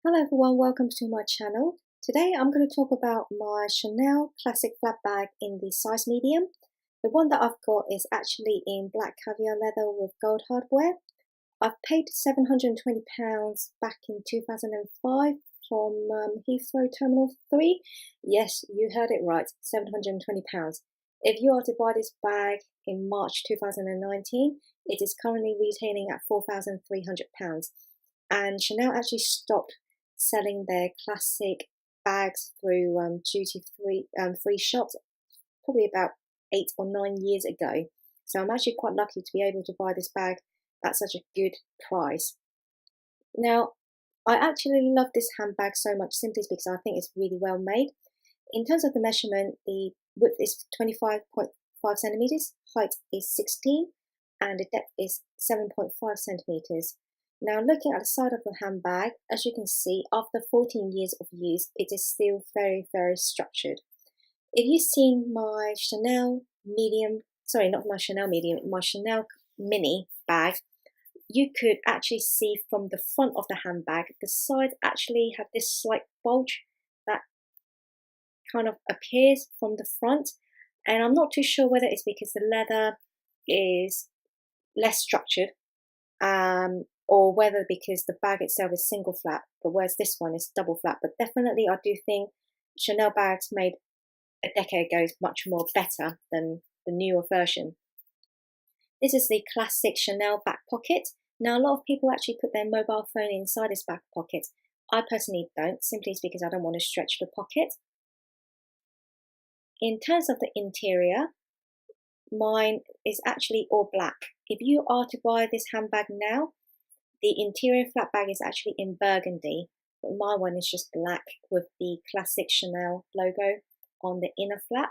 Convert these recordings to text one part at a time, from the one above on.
Hello everyone, welcome to my channel. Today I'm going to talk about my Chanel classic flat bag in the size medium. The one that I've got is actually in black caviar leather with gold hardware. I've paid £720 back in 2005 from Heathrow Terminal 3. Yes, you heard it right, £720. If you are to buy this bag in March 2019, it is currently retailing at £4,300. And Chanel actually stopped selling their classic bags through duty free shops probably about 8 or 9 years ago. So I'm actually quite lucky to be able to buy this bag at such a good price. Now, I actually love this handbag so much simply because I think it's really well made. In terms of the measurement, the width is 25.5 centimeters, height is 16, and the depth is 7.5 centimeters. Now, looking at the side of the handbag, as you can see, after 14 years of use, it is still very, very structured. If you've seen my Chanel medium, sorry, not my Chanel medium, my Chanel mini bag, you could actually see from the front of the handbag, the sides actually have this slight bulge that kind of appears from the front. And I'm not too sure whether it's because the leather is less structured, or whether because the bag itself is single flap, but whereas this one is double flap. But definitely I do think Chanel bags made a decade ago is much more better than the newer version. This is the classic Chanel back pocket. Now a lot of people actually put their mobile phone inside this back pocket. I personally don't, simply because I don't want to stretch the pocket. In terms of the interior, mine is actually all black. If you are to buy this handbag now, the interior flat bag is actually in burgundy, but my one is just black with the classic Chanel logo on the inner flap.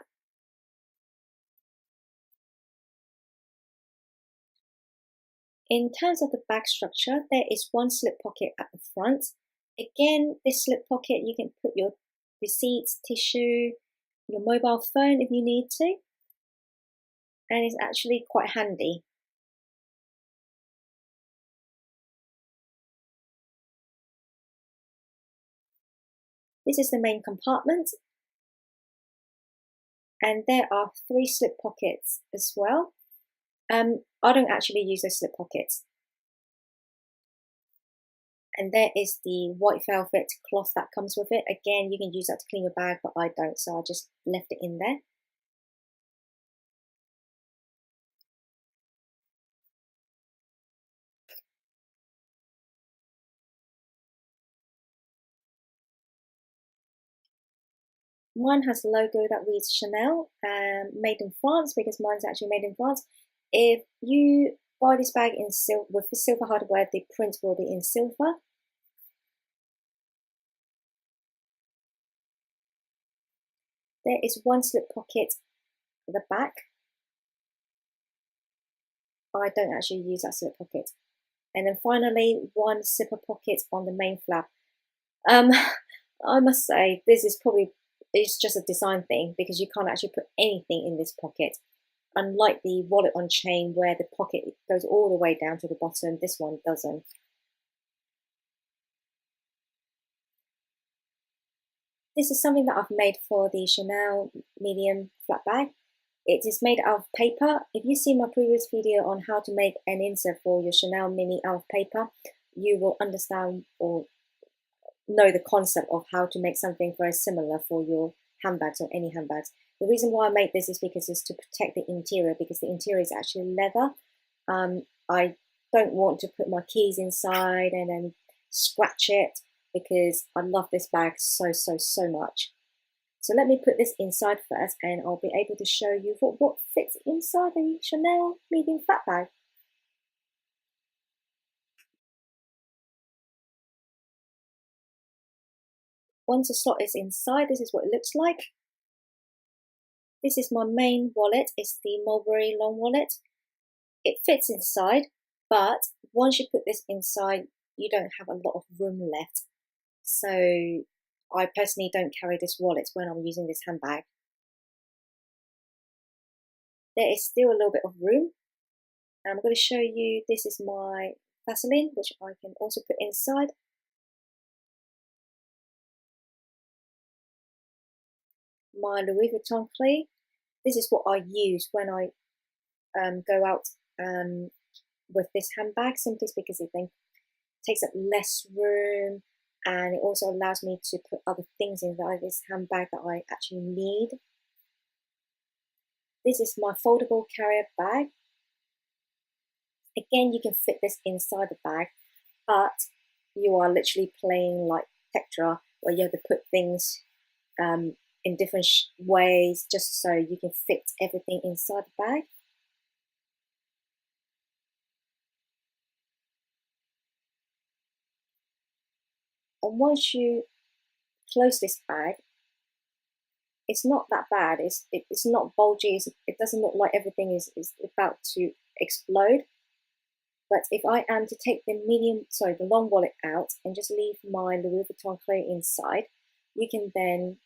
In terms of the bag structure, there is one slip pocket at the front. Again, this slip pocket, you can put your receipts, tissue, your mobile phone if you need to, and it's actually quite handy. This is the main compartment, and there are 3 slip pockets as well. I don't actually use those slip pockets. And there is the white velvet cloth that comes with it. Again, you can use that to clean your bag, but I don't, so I just left it in there. Mine has a logo that reads Chanel, made in France, because mine's actually made in France. If you buy this bag in with silver hardware, the print will be in silver. There is one slip pocket at the back. I don't actually use that slip pocket. And then finally, one zipper pocket on the main flap. I must say, this is probably, it's just a design thing, because you can't actually put anything in this pocket. Unlike the wallet on chain where the pocket goes all the way down to the bottom, this one doesn't. This is something that I've made for the Chanel medium flat bag. It is made out of paper. If you see my previous video on how to make an insert for your Chanel mini out of paper, you will understand or know the concept of how to make something very similar for your handbags or any handbags. The reason why I made this is because it's to protect the interior, because the interior is actually leather. I don't want to put my keys inside and then scratch it, because I love this bag so much. So let me put this inside first, and I'll be able to show you what fits inside the Chanel medium flat bag. Once the slot is inside, this is what it looks like. This is my main wallet. It's the Mulberry long wallet. It fits inside, but once you put this inside, you don't have a lot of room left. So I personally don't carry this wallet when I'm using this handbag. There is still a little bit of room. And I'm going to show you, this is my Vaseline, which I can also put inside. my Louis Vuitton clear. This is what I use when I go out with this handbag, simply because it then takes up less room, and it also allows me to put other things in this handbag that I actually need. This is my foldable carrier bag. Again, you can fit this inside the bag, but you are literally playing like Tetra, where you have to put things in different ways just so you can fit everything inside the bag. And once you close this bag, it's not that bad. It's not bulgy. It doesn't look like everything is about to explode. But if I am to take the long wallet out and just leave my Louis Vuitton clear inside, you can then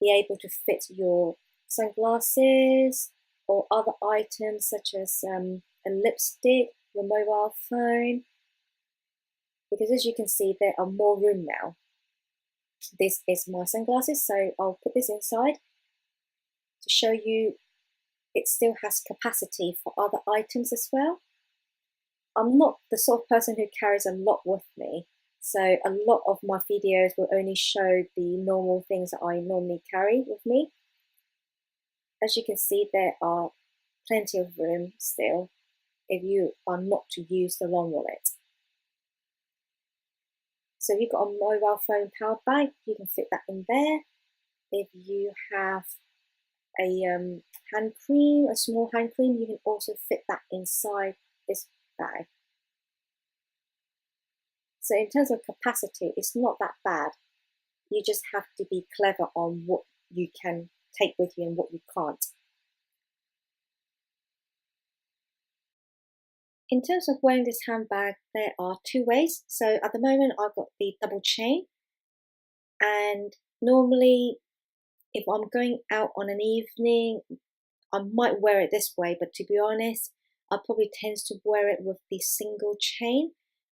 be able to fit your sunglasses or other items such as a lipstick, your mobile phone, because as you can see, there are more room now. This is my sunglasses, so I'll put this inside to show you it still has capacity for other items as well. I'm not the sort of person who carries a lot with me, so a lot of my videos will only show the normal things that I normally carry with me. As you can see, there are plenty of room still if you are not to use the long wallet. So if you've got a mobile phone power bag, you can fit that in there. If you have a hand cream, a small hand cream, you can also fit that inside this bag. So in terms of capacity, it's not that bad. You just have to be clever on what you can take with you and what you can't. In terms of wearing this handbag, there are two ways. So at the moment, I've got the double chain, and normally if I'm going out on an evening, I might wear it this way, but to be honest, I probably tend to wear it with the single chain.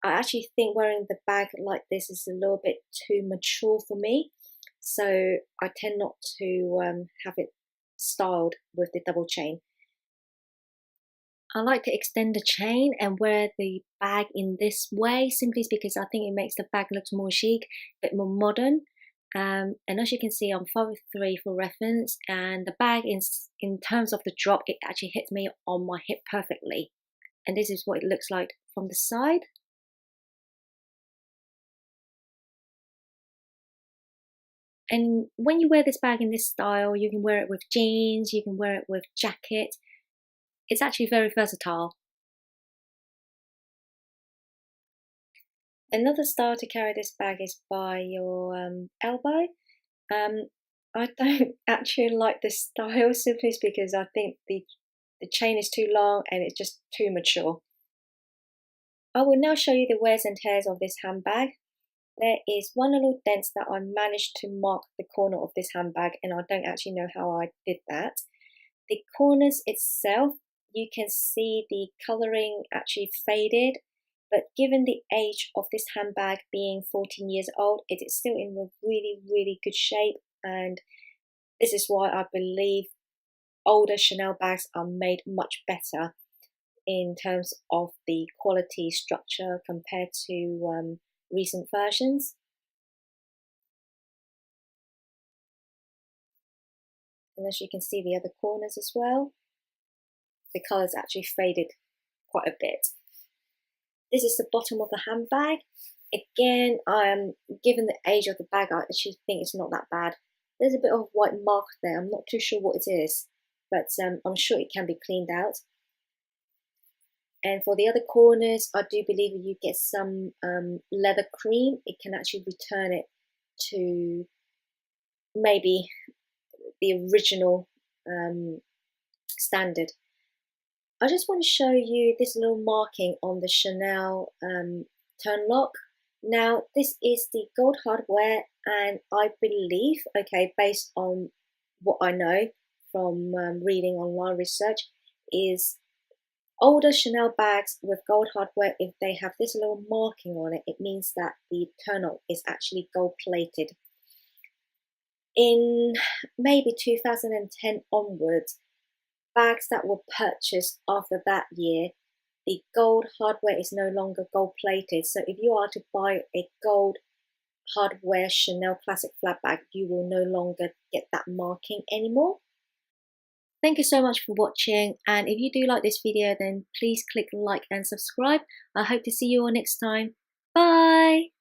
I actually think wearing the bag like this is a little bit too mature for me, so I tend not to have it styled with the double chain. I like to extend the chain and wear the bag in this way, simply because I think it makes the bag look more chic, a bit more modern. And as you can see, I'm 5'3" for reference, and the bag in terms of the drop, it actually hits me on my hip perfectly. And this is what it looks like from the side. And when you wear this bag in this style, you can wear it with jeans, you can wear it with jacket. It's actually very versatile. Another style to carry this bag is by your elbow. I don't actually like this style simply because I think the chain is too long and it's just too mature. I will now show you the wears and tears of this handbag. There is one little dent that I managed to mark the corner of this handbag, and I don't actually know how I did that. The corners itself, you can see the colouring actually faded, but given the age of this handbag being 14 years old, it is still in a really, really good shape, and this is why I believe older Chanel bags are made much better in terms of the quality structure compared to recent versions. And as you can see, the other corners as well, the colours actually faded quite a bit. This is the bottom of the handbag. Again, given the age of the bag, I actually think it's not that bad. There's a bit of white mark there. I'm not too sure what it is, but I'm sure it can be cleaned out. And for the other corners, I do believe if you get some leather cream, it can actually return it to maybe the original standard. I just want to show you this little marking on the Chanel turn lock. Now, this is the gold hardware, and I believe, okay, based on what I know from reading online research, is older Chanel bags with gold hardware, if they have this little marking on it, it means that the turn lock is actually gold plated. In maybe 2010 onwards, bags that were purchased after that year, the gold hardware is no longer gold plated. So if you are to buy a gold hardware Chanel classic flat bag, you will no longer get that marking anymore. Thank you so much for watching, and if you do like this video, then please click like and subscribe. I hope to see you all next time. Bye!